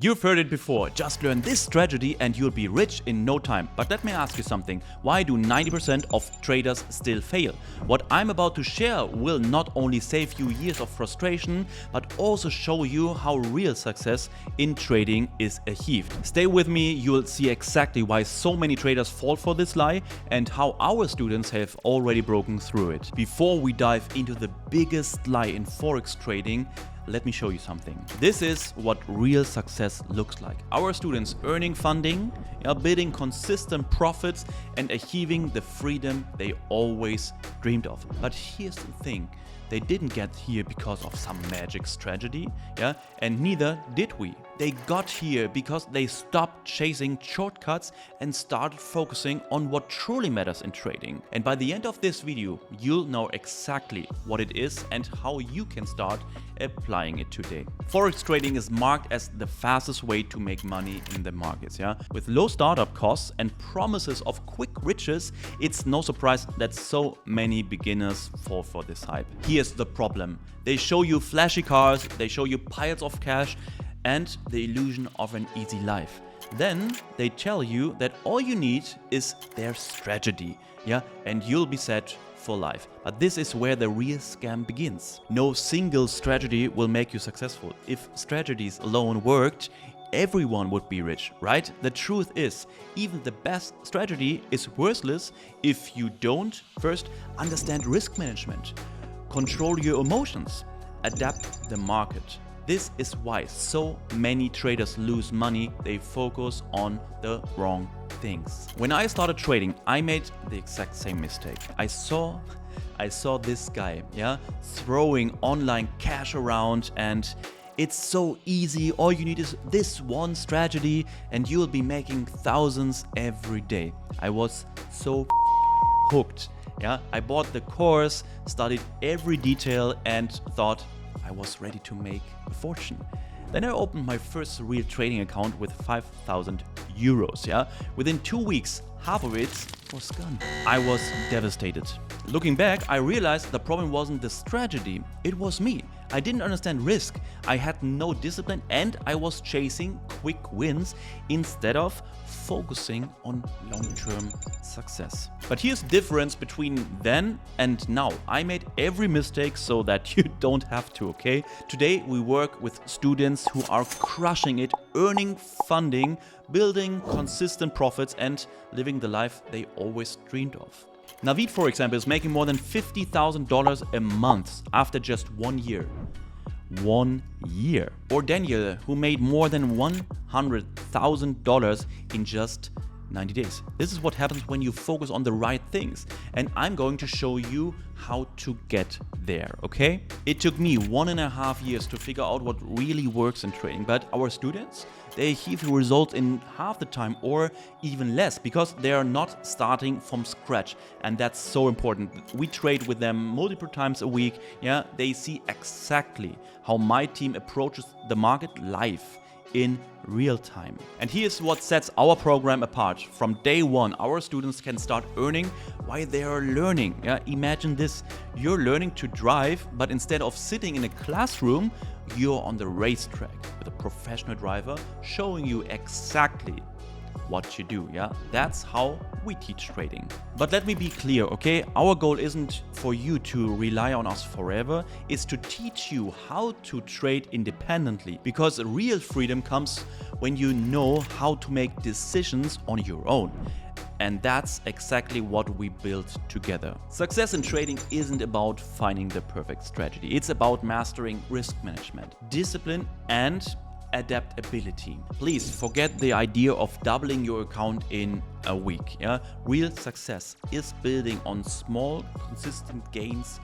You've heard it before, just learn this strategy and you'll be rich in no time. But let me ask you something, why do 90% of traders still fail? What I'm about to share will not only save you years of frustration, but also show you how real success in trading is achieved. Stay with me, you'll see exactly why so many traders fall for this lie and how our students have already broken through it. Before we dive into the biggest lie in Forex trading, let me show you something. This is what real success looks like. Our students earning funding, building consistent profits and achieving the freedom they always dreamed of. But here's the thing, they didn't get here because of some magic strategy, and neither did we. They got here because they stopped chasing shortcuts and started focusing on what truly matters in trading. And by the end of this video, you'll know exactly what it is and how you can start applying it today. Forex trading is marked as the fastest way to make money in the markets. With low startup costs and promises of quick riches, it's no surprise that so many beginners fall for this hype. Here's the problem. They show you flashy cars, they show you piles of cash, and the illusion of an easy life. Then they tell you that all you need is their strategy, and you'll be set for life. But this is where the real scam begins. No single strategy will make you successful. If strategies alone worked, everyone would be rich, right? The truth is, even the best strategy is worthless if you don't first understand risk management, control your emotions, adapt the market. This is why so many traders lose money. They focus on the wrong things. When I started trading, I made the exact same mistake. I saw this guy, throwing online cash around, and it's so easy. All you need is this one strategy and you'll be making thousands every day. I was so hooked. I bought the course, studied every detail, and thought I was ready to make a fortune. Then I opened my first real trading account with 5,000 euros. Within 2 weeks, half of it was gone. I was devastated. Looking back, I realized the problem wasn't the strategy, it was me. I didn't understand risk, I had no discipline, and I was chasing quick wins instead of focusing on long-term success. But here's the difference between then and now. I made every mistake so that you don't have to, okay? Today we work with students who are crushing it, earning funding, building consistent profits, and living the life they always dreamed of. Navid, for example, is making more than $50,000 a month after just 1 year. 1 year. Or Daniel, who made more than $100,000 in just 90 days. This is what happens when you focus on the right things. And I'm going to show you how to get there, okay? It took me 1.5 years to figure out what really works in trading, but our students, they achieve results in half the time or even less because they are not starting from scratch. And that's so important. We trade with them multiple times a week. They see exactly how my team approaches the market live in real time. And here's what sets our program apart. From day one, our students can start earning while they are learning. Imagine this, you're learning to drive, but instead of sitting in a classroom, you're on the racetrack with a professional driver showing you exactly what you do. That's how we teach trading. But let me be clear, okay? Our goal isn't for you to rely on us forever. It's to teach you how to trade independently, because real freedom comes when you know how to make decisions on your own. And that's exactly what we built together. Success in trading isn't about finding the perfect strategy. It's about mastering risk management, discipline, and adaptability. Please forget the idea of doubling your account in a week. Real success is building on small, consistent gains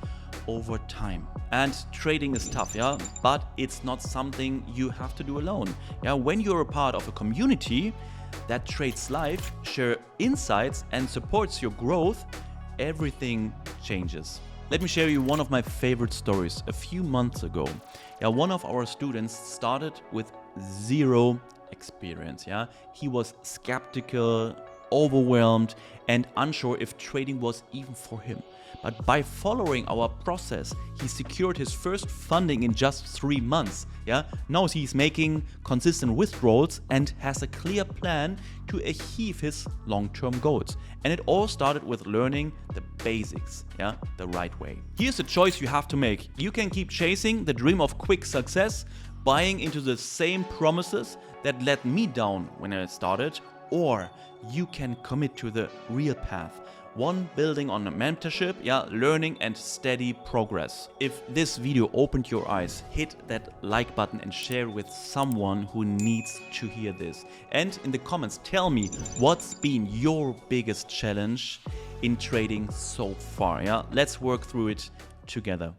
over time. And trading is tough, but it's not something you have to do alone. When you're a part of a community that trades live, share insights, and supports your growth, everything changes. Let me share you one of my favorite stories. A few months ago, one of our students started with zero experience. He was skeptical, overwhelmed, and unsure if trading was even for him. But by following our process, he secured his first funding in just 3 months. Now he's making consistent withdrawals and has a clear plan to achieve his long-term goals. And it all started with learning the basics, the right way. Here's the choice you have to make. You can keep chasing the dream of quick success, buying into the same promises that let me down when I started, or you can commit to the real path. One building on a mentorship, learning and steady progress. If this video opened your eyes, hit that like button and share with someone who needs to hear this. And in the comments, tell me what's been your biggest challenge in trading so far. Let's work through it together.